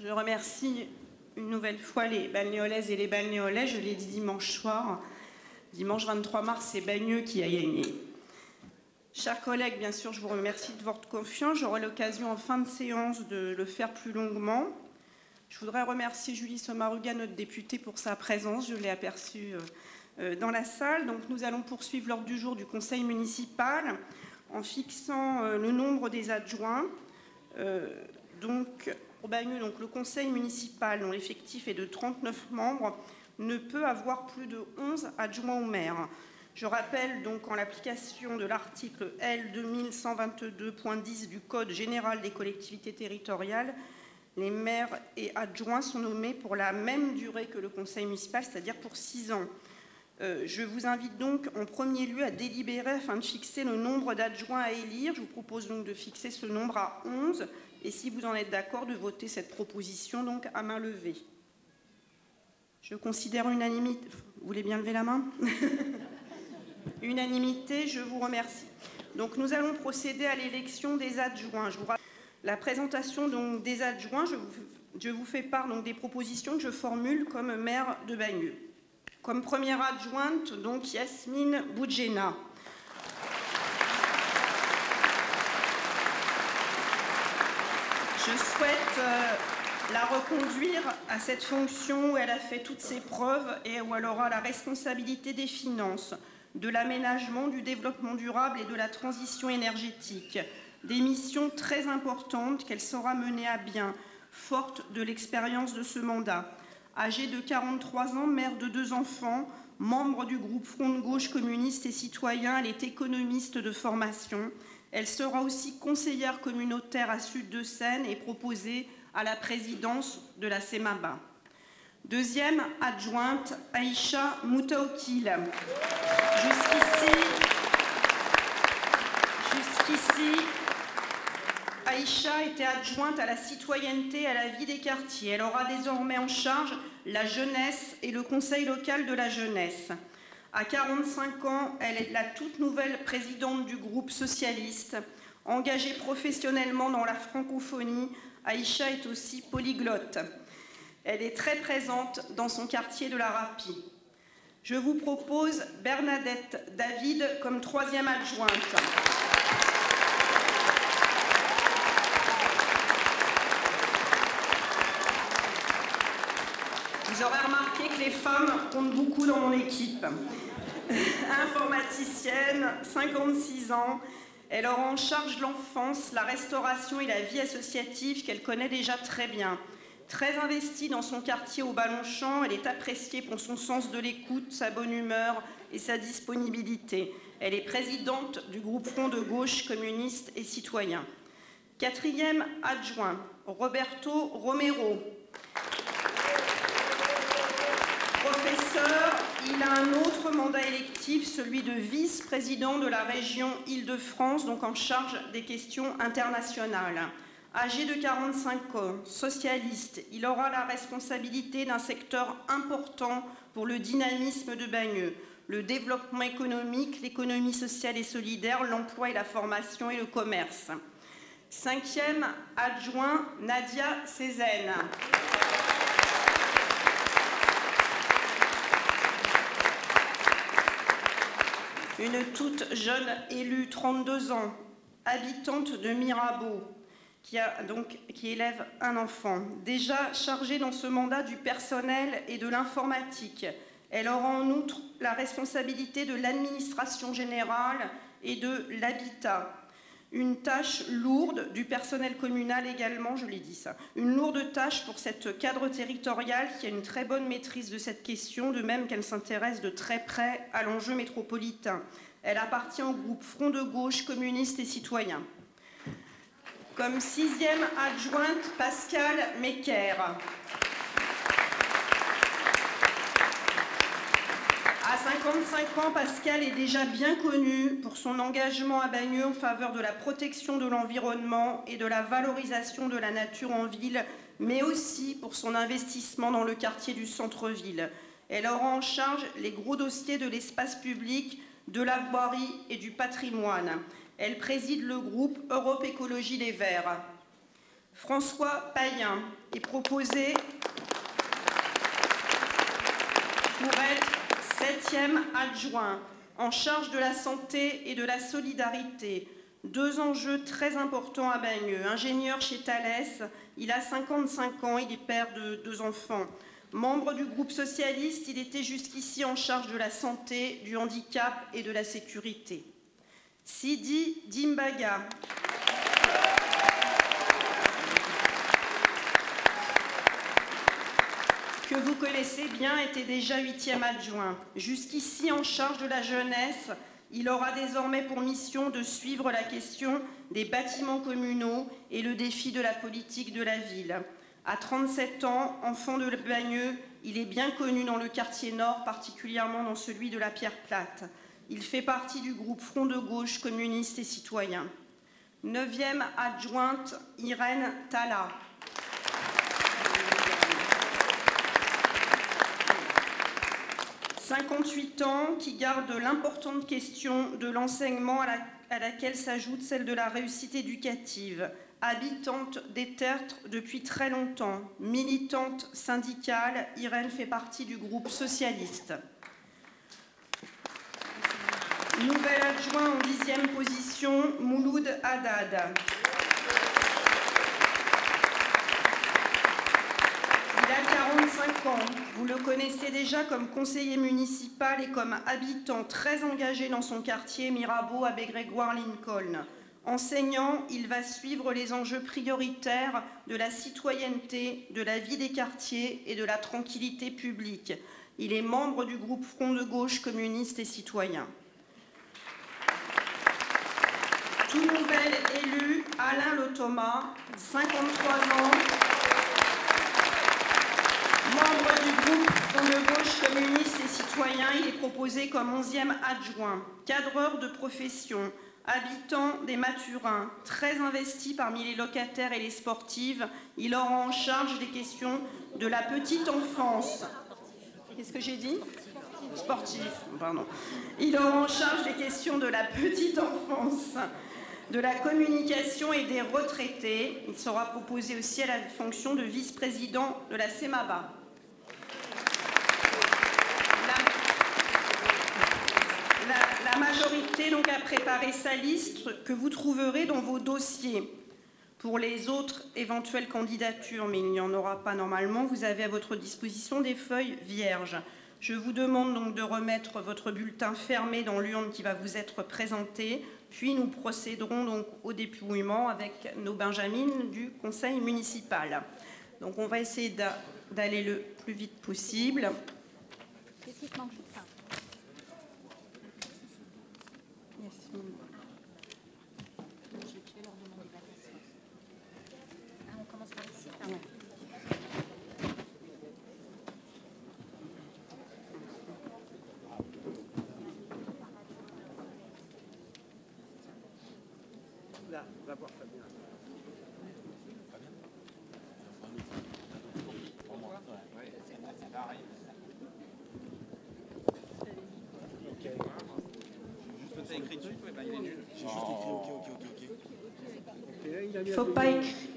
Je remercie une nouvelle fois les balnéolaises et les balnéolais. Je l'ai dit dimanche soir. Dimanche 23 mars, c'est Bagneux qui a gagné. Chers collègues, bien sûr, je vous remercie de votre confiance. J'aurai l'occasion en fin de séance de le faire plus longuement. Je voudrais remercier Julie Sommaruga, notre députée, pour sa présence. Je l'ai aperçue dans la salle. Donc, nous allons poursuivre l'ordre du jour du conseil municipal en fixant le nombre des adjoints. Pour Bagneux, le conseil municipal, dont l'effectif est de 39 membres, ne peut avoir plus de 11 adjoints au maire. Je rappelle donc en l'application de l'article L 2122.10 du Code général des collectivités territoriales, les maires et adjoints sont nommés pour la même durée que le conseil municipal, c'est-à-dire pour 6 ans. Je vous invite donc en premier lieu à délibérer afin de fixer le nombre d'adjoints à élire. Je vous propose donc de fixer ce nombre à 11 et si vous en êtes d'accord, de voter cette proposition donc à main levée. Je considère unanimité. Vous voulez bien lever la main? Unanimité, je vous remercie. Donc nous allons procéder à l'élection des adjoints. La présentation donc, des adjoints, je vous fais part donc, des propositions que je formule comme maire de Bagneux. Comme première adjointe, donc Yasmine Boudjena. Je souhaite la reconduire à cette fonction où elle a fait toutes ses preuves et où elle aura la responsabilité des finances, de l'aménagement, du développement durable et de la transition énergétique. Des missions très importantes qu'elle saura mener à bien, forte de l'expérience de ce mandat. Âgée de 43 ans, mère de 2 enfants, membre du groupe Front de gauche communiste et citoyen, elle est économiste de formation. Elle sera aussi conseillère communautaire à Sud-de-Seine et proposée à la présidence de la CEMABA. Deuxième adjointe, Aïcha Moutaoukil. Jusqu'ici, Aïcha était adjointe à la citoyenneté et à la vie des quartiers. Elle aura désormais en charge la jeunesse et le conseil local de la jeunesse. À 45 ans, elle est la toute nouvelle présidente du groupe socialiste. Engagée professionnellement dans la francophonie, Aïcha est aussi polyglotte. Elle est très présente dans son quartier de la Rapie. Je vous propose Bernadette David comme troisième adjointe. Vous aurez remarqué que les femmes comptent beaucoup dans mon équipe. Informaticienne, 56 ans, elle aura en charge l'enfance, la restauration et la vie associative qu'elle connaît déjà très bien. Très investie dans son quartier au Ballon-Champ, elle est appréciée pour son sens de l'écoute, sa bonne humeur et sa disponibilité. Elle est présidente du groupe Front de gauche communiste et citoyen. Quatrième adjoint, Roberto Romero. Professeur, il a un autre mandat électif, celui de vice-président de la région Île-de-France, donc en charge des questions internationales. Âgé de 45 ans, socialiste, il aura la responsabilité d'un secteur important pour le dynamisme de Bagneux, le développement économique, l'économie sociale et solidaire, l'emploi et la formation et le commerce. Cinquième adjoint, Nadia Cézanne. Une toute jeune élue, 32 ans, habitante de Mirabeau, qui élève un enfant. Déjà chargée dans ce mandat du personnel et de l'informatique, elle aura en outre la responsabilité de l'administration générale et de l'habitat. Une tâche lourde du personnel communal également, je l'ai dit ça. Une lourde tâche pour cette cadre territoriale qui a une très bonne maîtrise de cette question, de même qu'elle s'intéresse de très près à l'enjeu métropolitain. Elle appartient au groupe Front de gauche communiste et citoyen. Comme sixième adjointe, Pascale Mecker. À 55 ans, Pascale est déjà bien connue pour son engagement à Bagneux en faveur de la protection de l'environnement et de la valorisation de la nature en ville, mais aussi pour son investissement dans le quartier du centre-ville. Elle aura en charge les gros dossiers de l'espace public, de la voirie et du patrimoine. Elle préside le groupe Europe Écologie Les Verts. François Payen est proposé pour être 7e adjoint en charge de la santé et de la solidarité. 2 enjeux très importants à Bagneux. Ingénieur chez Thales, il a 55 ans, il est père de 2 enfants. Membre du groupe socialiste, il était jusqu'ici en charge de la santé, du handicap et de la sécurité. Sidi Dimbaga. Que vous connaissez bien, était déjà 8e adjoint. Jusqu'ici en charge de la jeunesse, il aura désormais pour mission de suivre la question des bâtiments communaux et le défi de la politique de la ville. À 37 ans, enfant de Bagneux, il est bien connu dans le quartier nord, particulièrement dans celui de la Pierre Plate. Il fait partie du groupe Front de gauche communiste et citoyen. 9e adjointe, Irène Talla. 58 ans, qui garde l'importante question de l'enseignement à laquelle s'ajoute celle de la réussite éducative. Habitante des Tertres depuis très longtemps, militante syndicale, Irène fait partie du groupe socialiste. Nouvel adjoint en 10e position, Mouloud Haddad. Il a 45 ans. Vous le connaissez déjà comme conseiller municipal et comme habitant très engagé dans son quartier Mirabeau à Grégoire-Lincoln. Enseignant, il va suivre les enjeux prioritaires de la citoyenneté, de la vie des quartiers et de la tranquillité publique. Il est membre du groupe Front de gauche communiste et citoyen. Tout nouvel élu, Alain Le Thomas, 53 ans, membre du groupe Front de gauche communiste et citoyen. Il est proposé comme 11e adjoint, cadreur de profession, habitant des Mathurins, très investi parmi les locataires et les sportives. Il aura en charge des questions de la petite enfance. Qu'est-ce que j'ai dit ? Sportif, pardon. Il aura en charge des questions de la petite enfance, de la communication et des retraités. Il sera proposé aussi à la fonction de vice-président de la CEMABA. La majorité donc a préparé sa liste que vous trouverez dans vos dossiers. Pour les autres éventuelles candidatures, mais il n'y en aura pas normalement, vous avez à votre disposition des feuilles vierges. Je vous demande donc de remettre votre bulletin fermé dans l'urne qui va vous être présentée, puis nous procéderons donc au dépouillement avec nos benjamines du conseil municipal. Donc on va essayer d'aller le plus vite possible. Là, va voir Fabien.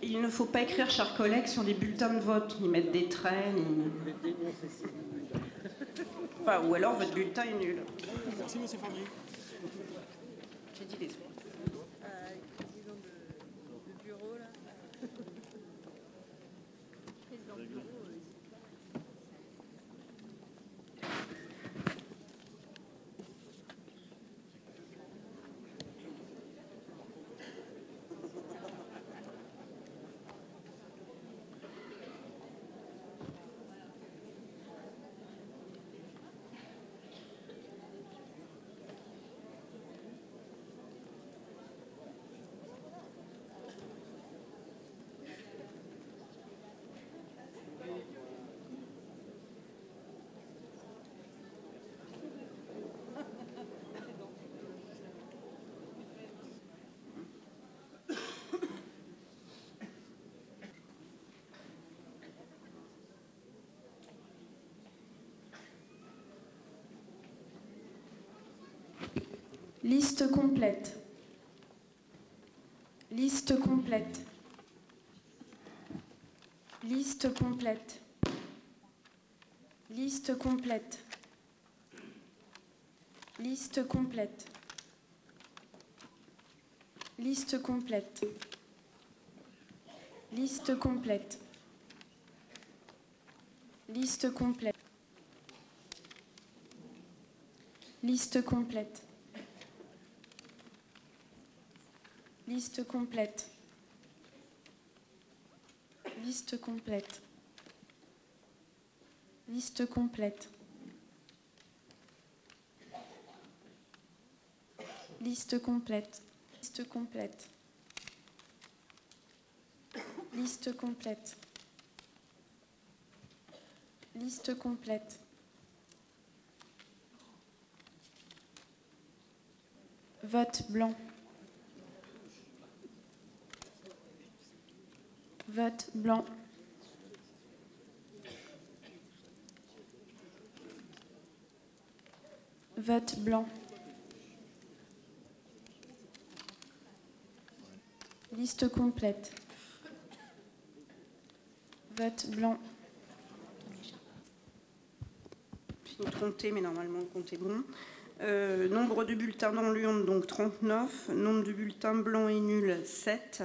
Il ne faut pas écrire, chers collègues, sur les bulletins de vote. Ils mettent des traits. Enfin, ou alors votre bulletin est nul. Merci, monsieur Fabry. J'ai dit les autres. Président de bureau, là. Président de bureau, Liste complète. Liste complète. Liste complète. Liste complète. Liste complète. Liste complète. Liste complète. Liste complète. Liste complète. Liste complète. Liste complète. Liste complète. Liste complète. Liste complète. Liste complète. Liste complète. Vote blanc. Vote blanc. Vote blanc. Liste complète. Vote blanc. Je vais compter, mais normalement le compte est bon. Nombre de bulletins dans l'urne, donc 39. Nombre de bulletins blancs et nuls, 7.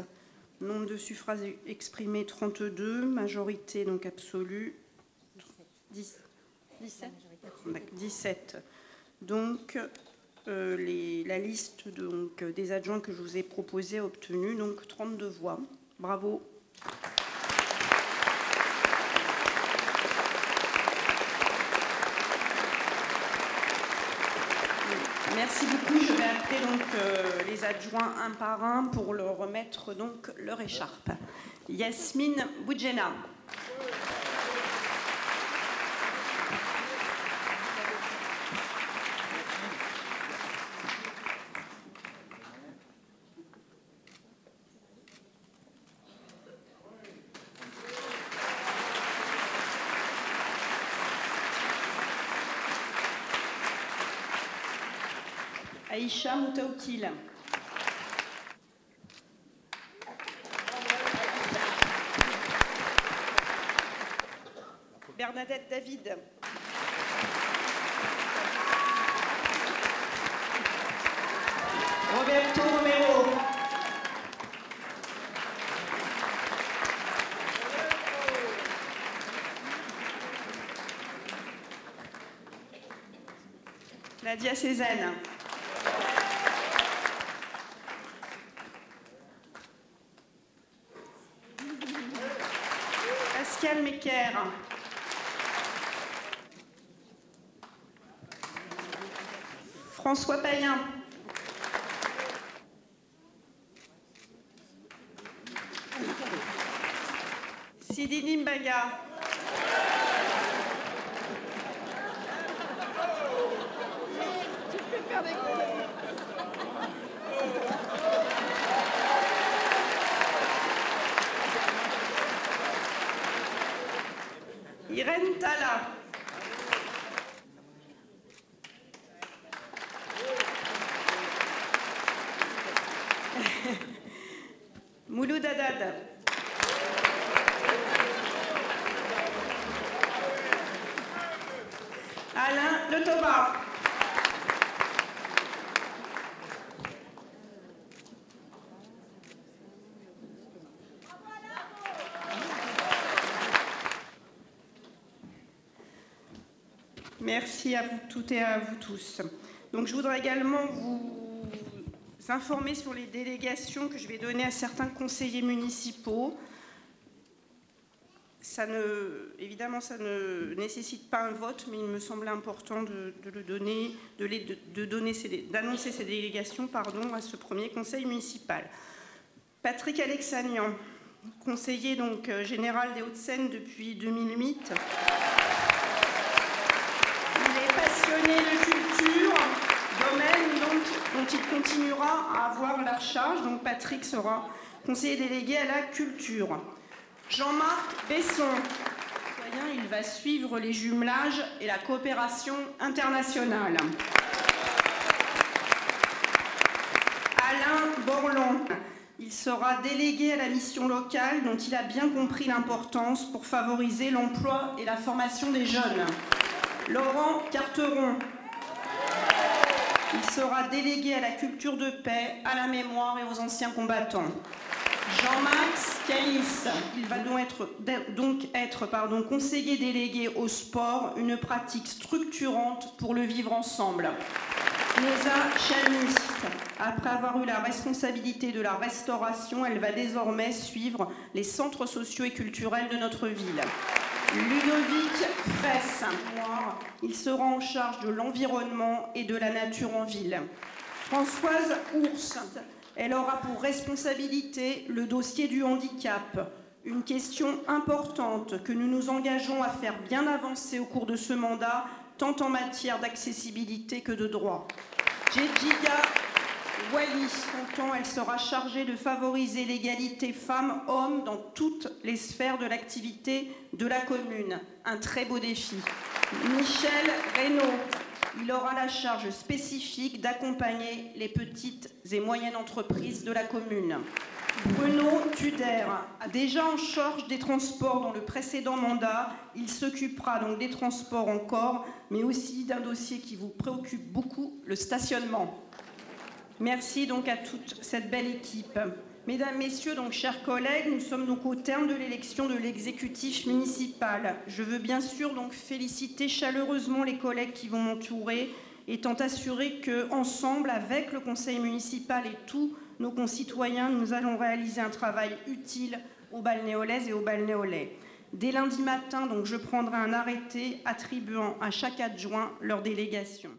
Nombre de suffrages exprimés, 32. Majorité donc absolue, 17. Donc, la liste donc, des adjoints que je vous ai proposés a obtenu donc 32 voix. Bravo. Merci beaucoup. Je vais appeler donc les adjoints un par un pour leur remettre donc leur écharpe. Yasmine Boudjena. Aïcha Moutaoukil. Bernadette David. Roberto Romero. Nadia Cézanne. Pascal Mecker. François Payen. Sidi Nimbaga. Irène Tala. Mouloud Haddad. Alain Le Thomas. Merci à vous toutes et à vous tous. Donc, je voudrais également vous informer sur les délégations que je vais donner à certains conseillers municipaux. Évidemment, ça ne nécessite pas un vote, mais il me semblait important d'annoncer ces délégations à ce premier conseil municipal. Patrick Alexanian, conseiller donc, général des Hauts-de-Seine depuis 2008. De culture, domaine dont il continuera à avoir la charge. Donc Patrick sera conseiller délégué à la culture. Jean-Marc Besson, il va suivre les jumelages et la coopération internationale. Alain Borlon, Il sera délégué à la mission locale dont il a bien compris l'importance pour favoriser l'emploi et la formation des jeunes. Laurent Carteron. Il sera délégué à la culture de paix, à la mémoire et aux anciens combattants. Jean-Max Calis, il va donc être conseiller délégué au sport, une pratique structurante pour le vivre ensemble. Neza Chani, après avoir eu la responsabilité de la restauration, elle va désormais suivre les centres sociaux et culturels de notre ville. Ludovic Fraisse, il sera en charge de l'environnement et de la nature en ville. Françoise Ours, elle aura pour responsabilité le dossier du handicap, une question importante que nous nous engageons à faire bien avancer au cours de ce mandat, tant en matière d'accessibilité que de droit. Jedjiga Wali, elle sera chargée de favoriser l'égalité femmes-hommes dans toutes les sphères de l'activité de la commune. Un très beau défi. Michel Reynaud, il aura la charge spécifique d'accompagner les petites et moyennes entreprises de la commune. Bruno Tuder, déjà en charge des transports dans le précédent mandat, il s'occupera donc des transports encore, mais aussi d'un dossier qui vous préoccupe beaucoup, le stationnement. Merci donc à toute cette belle équipe. Mesdames, Messieurs, donc chers collègues, nous sommes donc au terme de l'élection de l'exécutif municipal. Je veux bien sûr donc féliciter chaleureusement les collègues qui vont m'entourer, étant assuré qu'ensemble, avec le conseil municipal et tous nos concitoyens, nous allons réaliser un travail utile aux Balnéolaises et aux Balnéolais. Dès lundi matin, donc, je prendrai un arrêté attribuant à chaque adjoint leur délégation.